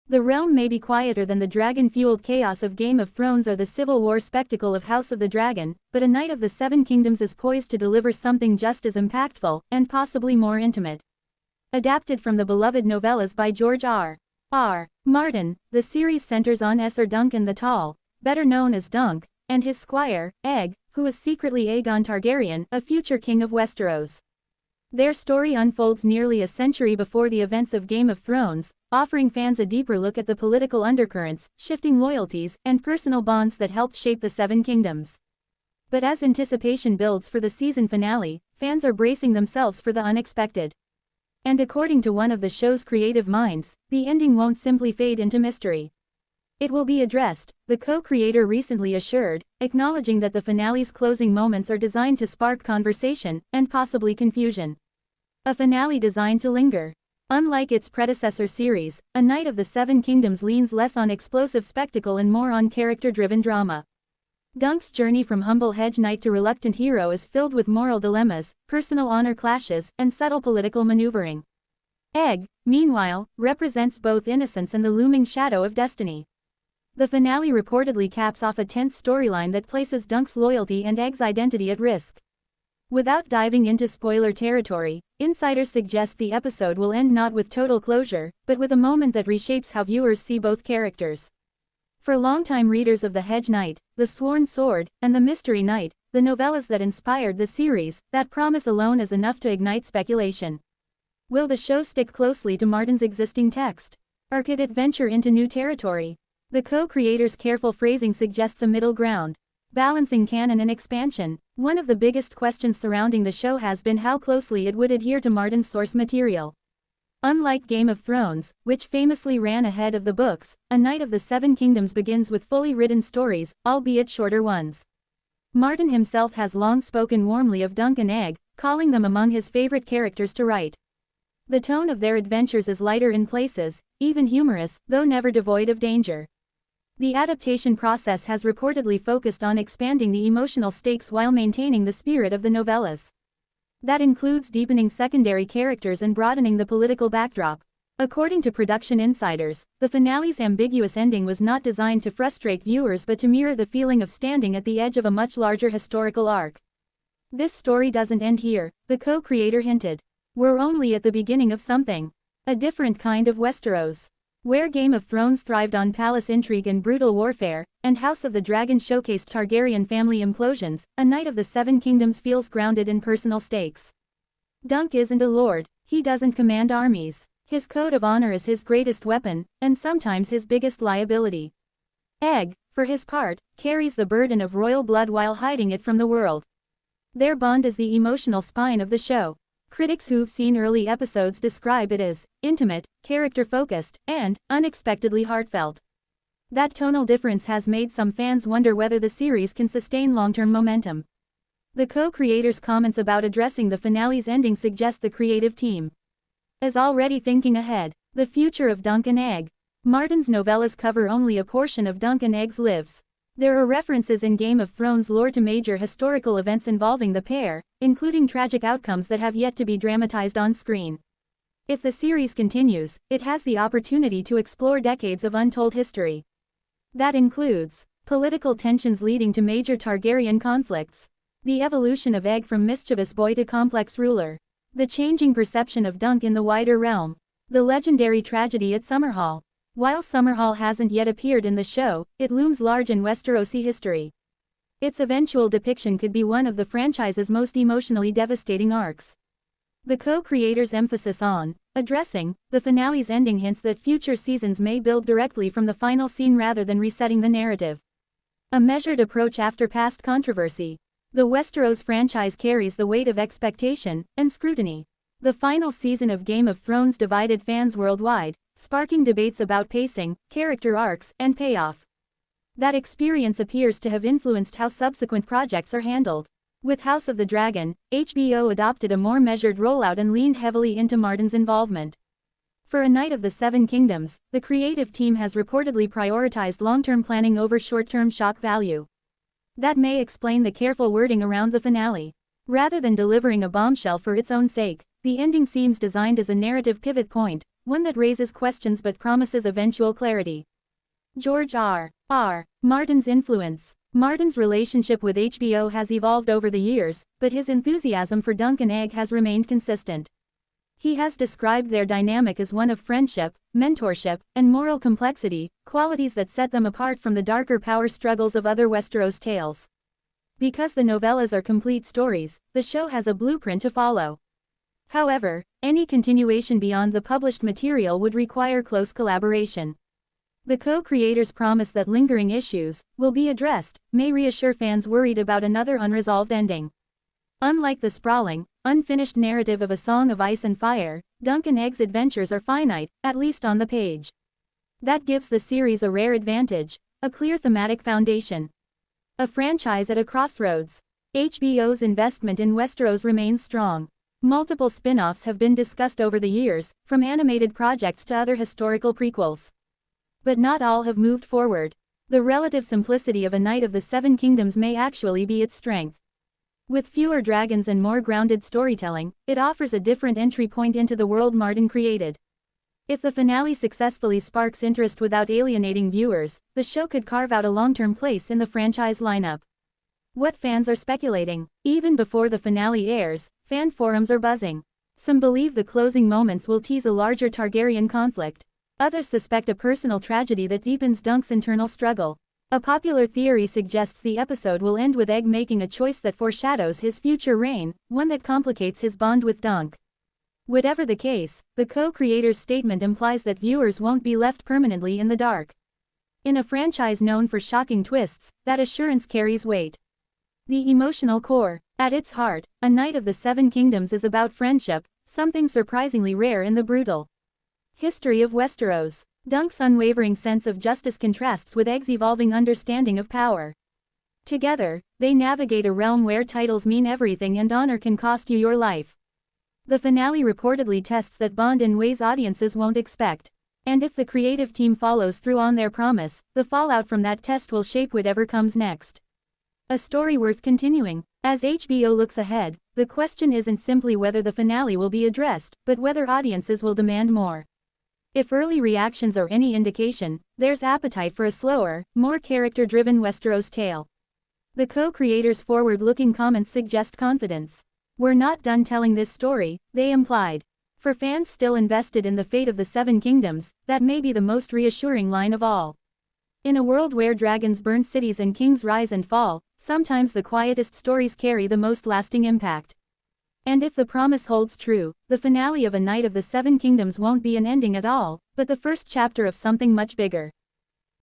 The realm may be quieter than the dragon-fueled chaos of Game of Thrones or the civil war spectacle of House of the Dragon, but A Knight of the Seven Kingdoms is poised to deliver something just as impactful, and possibly more intimate. Adapted from the beloved novellas by George R. Martin, the series centers on Sir Duncan the Tall, better known as Dunk, and his squire, Egg, who is secretly Aegon Targaryen, a future king of Westeros. Their story unfolds nearly a century before the events of Game of Thrones, offering fans a deeper look at the political undercurrents, shifting loyalties, and personal bonds that helped shape the Seven Kingdoms. But as anticipation builds for the season finale, fans are bracing themselves for the unexpected. And according to one of the show's creative minds, the ending won't simply fade into mystery. It will be addressed, the co-creator recently assured, acknowledging that the finale's closing moments are designed to spark conversation, and possibly confusion. A finale designed to linger. Unlike its predecessor series, A Knight of the Seven Kingdoms leans less on explosive spectacle and more on character-driven drama. Dunk's journey from humble hedge knight to reluctant hero is filled with moral dilemmas, personal honor clashes, and subtle political maneuvering. Egg, meanwhile, represents both innocence and the looming shadow of destiny. The finale reportedly caps off a tense storyline that places Dunk's loyalty and Egg's identity at risk. Without diving into spoiler territory, insiders suggest the episode will end not with total closure, but with a moment that reshapes how viewers see both characters. For longtime readers of The Hedge Knight, The Sworn Sword, and The Mystery Knight, the novellas that inspired the series, that promise alone is enough to ignite speculation. Will the show stick closely to Martin's existing text? Or could it venture into new territory? The co-creator's careful phrasing suggests a middle ground, balancing canon and expansion. One of the biggest questions surrounding the show has been how closely it would adhere to Martin's source material. Unlike Game of Thrones, which famously ran ahead of the books, A Knight of the Seven Kingdoms begins with fully written stories, albeit shorter ones. Martin himself has long spoken warmly of Dunk and Egg, calling them among his favorite characters to write. The tone of their adventures is lighter in places, even humorous, though never devoid of danger. The adaptation process has reportedly focused on expanding the emotional stakes while maintaining the spirit of the novellas. That includes deepening secondary characters and broadening the political backdrop. According to production insiders, the finale's ambiguous ending was not designed to frustrate viewers but to mirror the feeling of standing at the edge of a much larger historical arc. This story doesn't end here, the co-creator hinted. We're only at the beginning of something. A different kind of Westeros. Where Game of Thrones thrived on palace intrigue and brutal warfare, and House of the Dragon showcased Targaryen family implosions, A Knight of the Seven Kingdoms feels grounded in personal stakes. Dunk isn't a lord, he doesn't command armies. His code of honor is his greatest weapon, and sometimes his biggest liability. Egg, for his part, carries the burden of royal blood while hiding it from the world. Their bond is the emotional spine of the show. Critics who've seen early episodes describe it as intimate, character-focused, and unexpectedly heartfelt. That tonal difference has made some fans wonder whether the series can sustain long-term momentum. The co-creators' comments about addressing the finale's ending suggest the creative team is already thinking ahead. The future of Dunk and Egg. Martin's novellas cover only a portion of Dunk and Egg's lives. There are references in Game of Thrones lore to major historical events involving the pair, including tragic outcomes that have yet to be dramatized on screen. If the series continues, it has the opportunity to explore decades of untold history. That includes political tensions leading to major Targaryen conflicts, the evolution of Egg from mischievous boy to complex ruler, the changing perception of Dunk in the wider realm, the legendary tragedy at Summerhall. While Summerhall hasn't yet appeared in the show, it looms large in Westerosi history. Its eventual depiction could be one of the franchise's most emotionally devastating arcs. The co-creators' emphasis on addressing the finale's ending hints that future seasons may build directly from the final scene rather than resetting the narrative. A measured approach after past controversy. The Westeros franchise carries the weight of expectation and scrutiny. The final season of Game of Thrones divided fans worldwide, sparking debates about pacing, character arcs, and payoff. That experience appears to have influenced how subsequent projects are handled. With House of the Dragon, HBO adopted a more measured rollout and leaned heavily into Martin's involvement. For A Knight of the Seven Kingdoms, the creative team has reportedly prioritized long-term planning over short-term shock value. That may explain the careful wording around the finale. Rather than delivering a bombshell for its own sake, the ending seems designed as a narrative pivot point, one that raises questions but promises eventual clarity. George R.R. Martin's influence. Martin's relationship with HBO has evolved over the years, but his enthusiasm for Dunk and Egg has remained consistent. He has described their dynamic as one of friendship, mentorship, and moral complexity, qualities that set them apart from the darker power struggles of other Westeros tales. Because the novellas are complete stories, the show has a blueprint to follow. However, any continuation beyond the published material would require close collaboration. The co-creators promise that lingering issues will be addressed, may reassure fans worried about another unresolved ending. Unlike the sprawling, unfinished narrative of A Song of Ice and Fire, Dunk and Egg's adventures are finite, at least on the page. That gives the series a rare advantage, a clear thematic foundation. A franchise at a crossroads. HBO's investment in Westeros remains strong. Multiple spin-offs have been discussed over the years, from animated projects to other historical prequels. But not all have moved forward. The relative simplicity of A Night of the Seven Kingdoms may actually be its strength. With fewer dragons and more grounded storytelling, it offers a different entry point into the world Martin created. If the finale successfully sparks interest without alienating viewers, the show could carve out a long-term place in the franchise lineup. What fans are speculating? Even before the finale airs, fan forums are buzzing. Some believe the closing moments will tease a larger Targaryen conflict. Others suspect a personal tragedy that deepens Dunk's internal struggle. A popular theory suggests the episode will end with Egg making a choice that foreshadows his future reign, one that complicates his bond with Dunk. Whatever the case, the co-creator's statement implies that viewers won't be left permanently in the dark. In a franchise known for shocking twists, that assurance carries weight. The emotional core. At its heart, A Night of the Seven Kingdoms is about friendship, something surprisingly rare in the brutal history of Westeros. Dunk's unwavering sense of justice contrasts with Egg's evolving understanding of power. Together, they navigate a realm where titles mean everything and honor can cost you your life. The finale reportedly tests that bond in ways audiences won't expect. And if the creative team follows through on their promise, the fallout from that test will shape whatever comes next. A story worth continuing. As HBO looks ahead, the question isn't simply whether the finale will be addressed, but whether audiences will demand more. If early reactions are any indication, there's appetite for a slower, more character-driven Westeros tale. The co-creators' forward-looking comments suggest confidence. "We're not done telling this story," they implied. For fans still invested in the fate of the Seven Kingdoms, that may be the most reassuring line of all. In a world where dragons burn cities and kings rise and fall, sometimes the quietest stories carry the most lasting impact. And if the promise holds true, the finale of A Night of the Seven Kingdoms won't be an ending at all, but the first chapter of something much bigger.